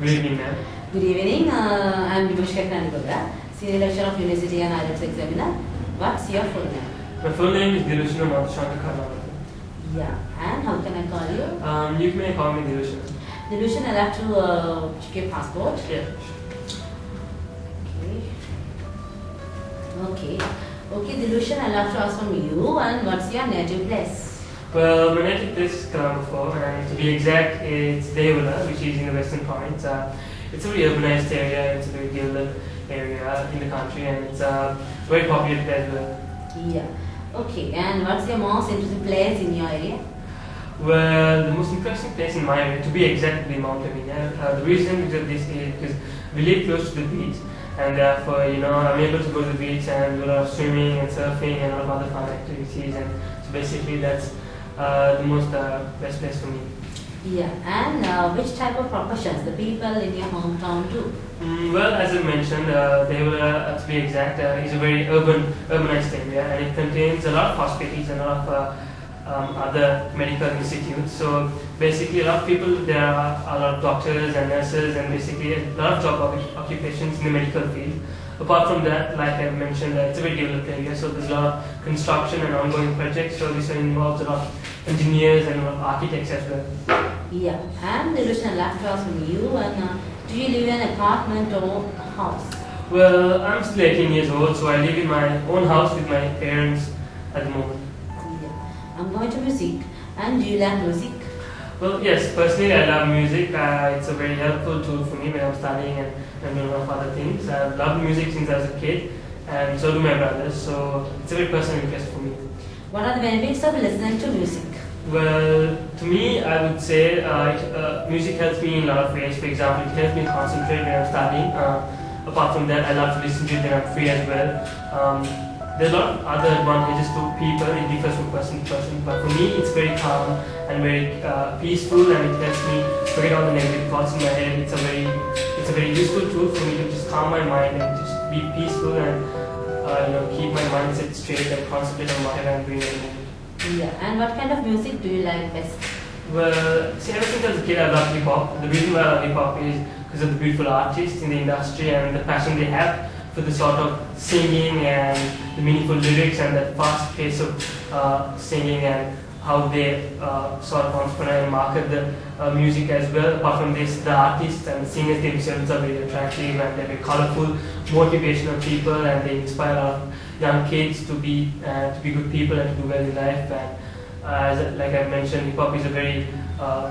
Good evening, ma'am. Good evening. I am Senior Lecturer of University and IELTS Examiner. What's your full name? My full name is Dilushana Madhushanka. Yeah. And how can I call you? You may call me Dilushana. Dilushana, I'll have to check your passport. Yeah. Okay. Okay, Dilushana, I'll have to ask from you. And what's your native place? Well, my native place is Colombo, and to be exact, it's Devula, which is in the Western Province. It's a very urbanized area, it's a very developed area in the country, and it's a very popular place as well. Yeah. Okay, and what's your most interesting place in your area? Well, the most interesting place in my area, to be exact, would be Mount Lavinia. The reason of this is because we live close to the beach, and therefore, I'm able to go to the beach and do a lot of swimming and surfing and a lot of other fun activities, and so basically that's the most best place for me. Yeah, and which type of professions the people in your hometown do? Well, as I mentioned, Devula, to be exact, is a very urbanized area, and it contains a lot of hospitals and a lot of other medical institutes. So basically, a lot of people, there are a lot of doctors and nurses, and basically a lot of job occupations in the medical field. Apart from that, like I mentioned, it's a very developed area, so there's a lot of construction and ongoing projects, so this involves a lot of engineers and a lot of architects as well. Yeah, and Dilushana, I'll have to ask from you, and do you live in an apartment or house? Well, I'm still 18 years old, so I live in my own house with my parents at the moment. Yeah, I'm going to music, and do you like music? Well, yes, personally I love music. It's a very helpful tool for me when I'm studying and doing a lot of other things. I've loved music since I was a kid, and so do my brothers, so it's a very personal interest for me. What are the benefits of listening to music? Well, to me, I would say music helps me in a lot of ways. For example, it helps me concentrate when I'm studying. Apart from that, I love to listen to it when I'm free as well. There are a lot of other advantages to people. It differs from person to person, but for me, it's very calm and very peaceful, and it helps me forget all the negative thoughts in my head. It's a very useful tool for me to just calm my mind and just be peaceful and keep my mindset straight and concentrate on whatever I'm doing at the moment. Yeah, and what kind of music do you like best? Well, see, ever since I was a kid, I loved hip hop. The reason why I love hip hop is because of the beautiful artists in the industry and the passion they have for the sort of singing and the meaningful lyrics and that fast pace of singing and how they sort of entrepreneur and market the music as well. Apart from this, the artists and the singers themselves are very attractive and they're very colorful, motivational people, and they inspire a lot of young kids to be good people and to do well in life. And like I mentioned, hip hop is a very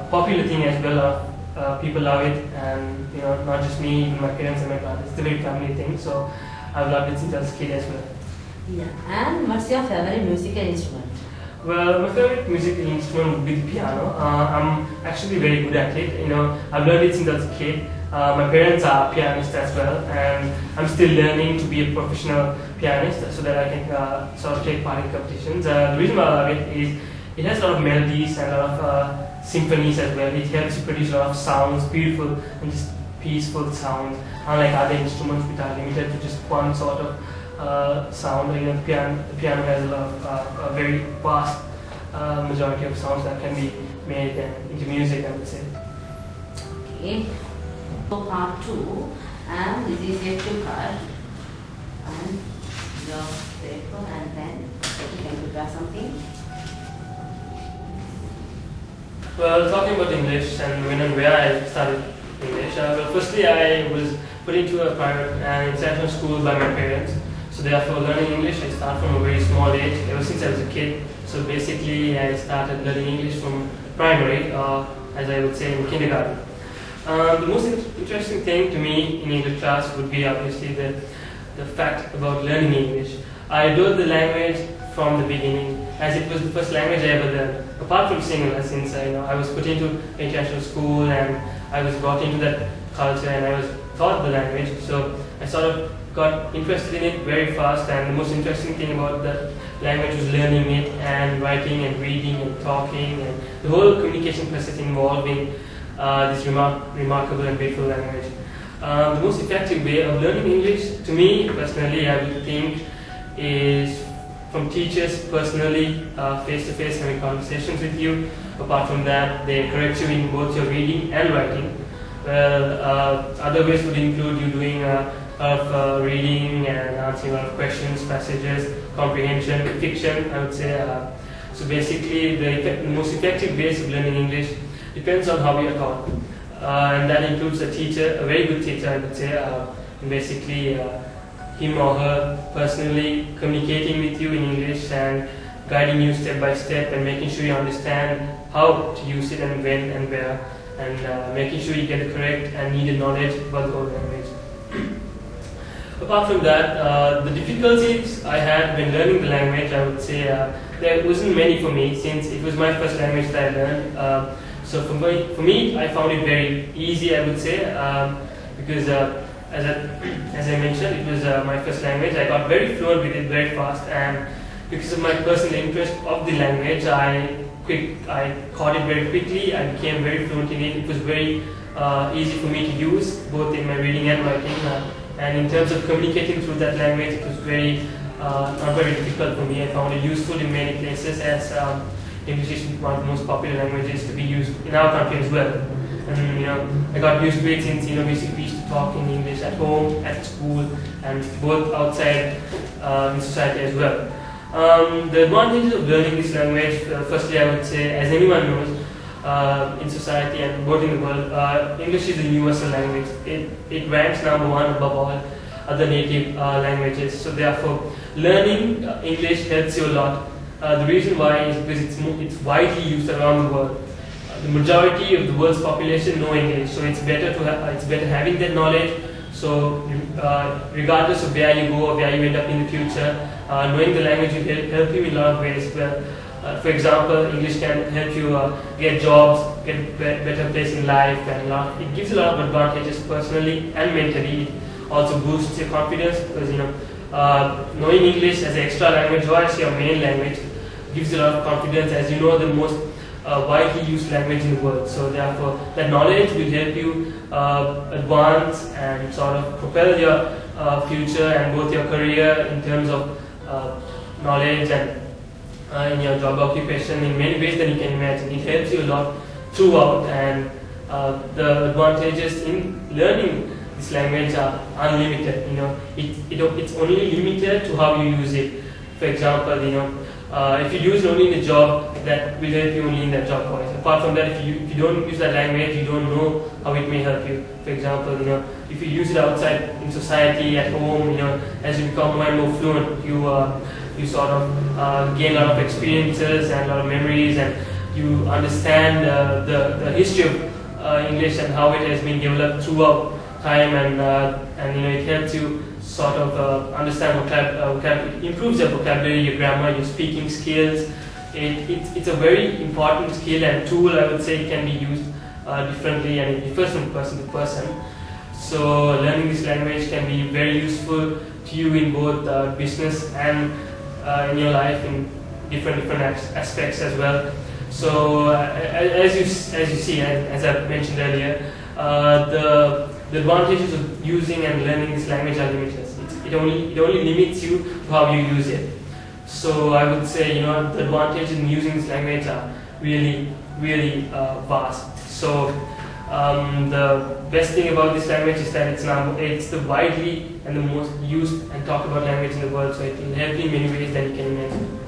popular thing as well. People love it, and not just me, even my parents and my brothers. It's a very family thing, so I've loved it since I was a kid as well. Yeah, and what's your favorite musical instrument? Well, my favorite musical instrument would be the piano. I'm actually very good at it. I've learned it since I was a kid. My parents are pianists as well, and I'm still learning to be a professional pianist so that I can sort of take part in competitions. The reason why I love it is it has a lot of melodies and a lot of symphonies as well. It helps you produce a lot of sounds, beautiful and just peaceful sounds, unlike other instruments which are limited to just one sort of sound. The piano has a lot of a very vast majority of sounds that can be made into music, I would say. Okay. So part 2, and this is your cue card, and your paper and pen. You can prepare something. Well, talking about English and when and where I started English, well, firstly I was put into a private and international school by my parents. So therefore, learning English, I started from a very small age, ever since I was a kid. So basically, I started learning English from primary, or as I would say, in kindergarten. The most interesting thing to me in English class would be obviously the fact about learning English. I adored the language from the beginning, as it was the first language I ever learned. Apart from singing, since I was put into international school and I was brought into that culture and I was taught the language, so I sort of got interested in it very fast. And the most interesting thing about the language was learning it and writing and reading and talking and the whole communication process involving this remarkable and beautiful language. The most effective way of learning English, to me personally, I would think, is from teachers personally, face-to-face, having conversations with you. Apart from that, they correct you in both your reading and writing. Well, other ways would include you doing a lot of reading and answering a lot of questions, passages, comprehension, fiction, I would say. So basically, the most effective ways of learning English depends on how we are taught. And that includes a teacher, a very good teacher, I would say. Basically, him or her personally communicating with you in English and guiding you step by step and making sure you understand how to use it and when and where, and making sure you get the correct and needed knowledge about the whole language. Apart from that, the difficulties I had when learning the language, I would say there wasn't many for me, since it was my first language that I learned. So for me, I found it very easy, I would say, because as I mentioned, it was my first language. I got very fluent with it very fast, and because of my personal interest of the language, I caught it very quickly. I became very fluent in it. It was very easy for me to use, both in my reading and writing. And in terms of communicating through that language, it was not very difficult for me. I found it useful in many places, as English is one of the most popular languages to be used in our country as well. And I got used to it since basically we used to talk in English at home, at school, and both outside in society as well. The advantages of learning this language, firstly, I would say, as anyone knows, in society and both in the world, English is a universal language. It ranks number one above all other native languages. So therefore, learning English helps you a lot. The reason why is because it's widely used around the world. The majority of the world's population know English, so it's better having that knowledge. So regardless of where you go or where you end up in the future, knowing the language will help you in a lot of ways. For example, English can help you get jobs, get better place in life, and it gives a lot of advantages personally and mentally. It also boosts your confidence because knowing English as an extra language or as your main language gives you a lot of confidence, as you know the most widely used language in the world. So therefore, that knowledge will help you advance and sort of propel your future and both your career in terms of knowledge and in your job occupation in many ways than you can imagine. It helps you a lot throughout, and the advantages in learning this language are unlimited. It's only limited to how you use it. For example, if you use it only in a job, that will help you only in that job wise. Apart from that, if you don't use that language, you don't know how it may help you. For example, if you use it outside in society, at home, as you become more and more fluent, you sort of gain a lot of experiences and a lot of memories, and you understand the history of English and how it has been developed throughout time, and it helps you sort of understand vocabulary. It improves your vocabulary, your grammar, your speaking skills. It's a very important skill and tool. I would say it can be used differently, and it differs from person to person. So learning this language can be very useful to you in both business and in your life in different aspects as well. So as you see, as I mentioned earlier, the advantages of using and learning this language are limitless. It only limits you to how you use it. So I would say the advantages in using this language are really vast. So the best thing about this language is that it's the widely and the most used and talked about language in the world. So it will help you in many ways than you can imagine.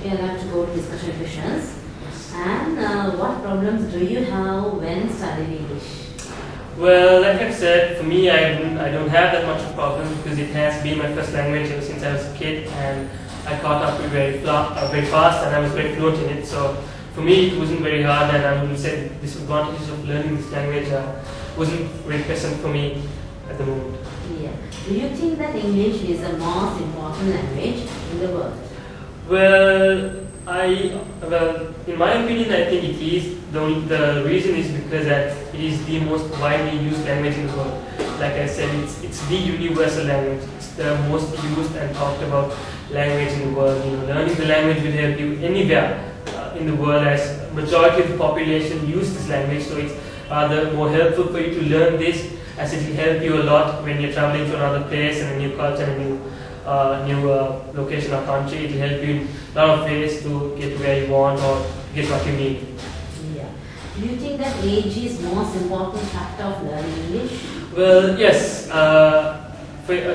We are going to go to discussion questions. And what problems do you have when studying English? Well, like I've said, for me, I don't have that much of a problem because it has been my first language ever since I was a kid, and I caught up very fast, and I was very fluent in it. So for me, it wasn't very hard, and I wouldn't say the disadvantages of learning this language wasn't very present for me at the moment. Yeah. Do you think that English is the most important language in the world? Well, in my opinion, I think it is. The reason is because that it is the most widely used language in the world. Like I said, it's the universal language. It's the most used and talked about language in the world. Learning the language will help you anywhere in the world, as majority of the population use this language. So it's rather more helpful for you to learn this, as it will help you a lot when you're traveling to another place and a new culture and a new location or country. It will help you in a lot of ways to get to where you want or get what you need. Do you think that age is most important factor of learning English? Well, yes.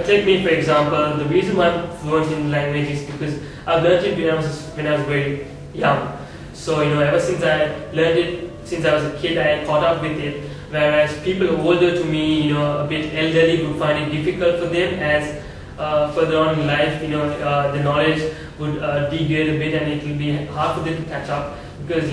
Take me for example. The reason why I'm fluent in language is because I've learned it when I was very young. So ever since I learned it, since I was a kid, I caught up with it. Whereas people older to me, a bit elderly, would find it difficult for them as further on in life, the knowledge would degrade a bit and it will be hard for them to catch up because,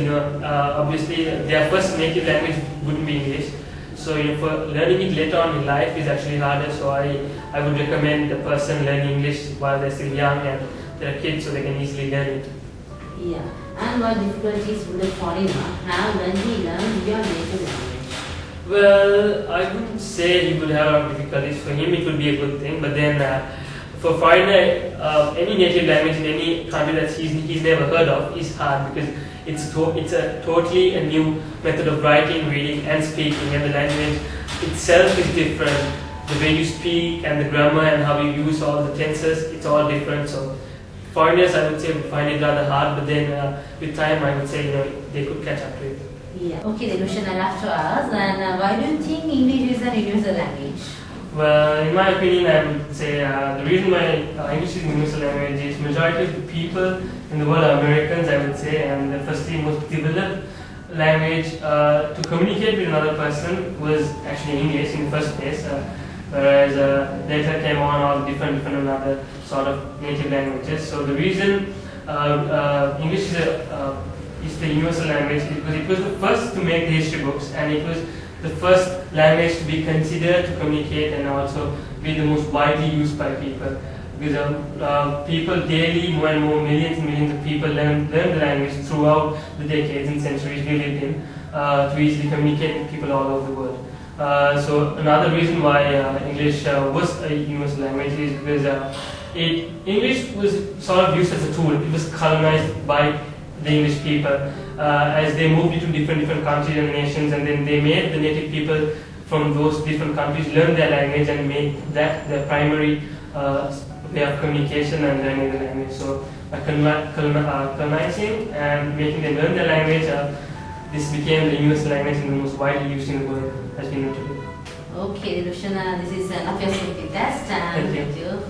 obviously their first native language wouldn't be English. So, for learning it later on in life is actually harder. So I would recommend the person learning English while they're still young and they're kids so they can easily learn it. Yeah. And what difficulties would a foreigner have when he learns your native language? Well, I wouldn't say he would have a lot of difficulties. For him, it would be a good thing. But then, for foreigner, any native language in any country that he's never heard of is hard because it's a totally a new method of writing, reading, and speaking, and the language itself is different. The way you speak and the grammar and how you use all the tenses, it's all different. So, foreigners, I would say, would find it rather hard. But then, with time, I would say, they could catch up to it. Yeah. Okay, the question I have to ask. And why do you think English is an universal language? Well, in my opinion, I would say the reason why English is a universal language is majority of the people in the world are Americans, I would say, and the firstly most developed language to communicate with another person was actually English in the first place, whereas later came on all different another sort of native languages. So the reason English is the universal language because it was the first to make the history books and it was the first language to be considered to communicate and also be the most widely used by people. Because people daily, more and more, millions and millions of people learn the language throughout the decades and centuries we lived in to easily communicate with people all over the world. So another reason why English was a universal language is because English was sort of used as a tool. It was colonized by the English people as they moved into different countries and nations, and then they made the native people from those different countries learn their language and made that their primary way of communication and learning the language. So by colonizing and making them learn their language, this became the universal language and the most widely used in the world as we know today. Okay, Luciana, this is an obvious test. And Thank you.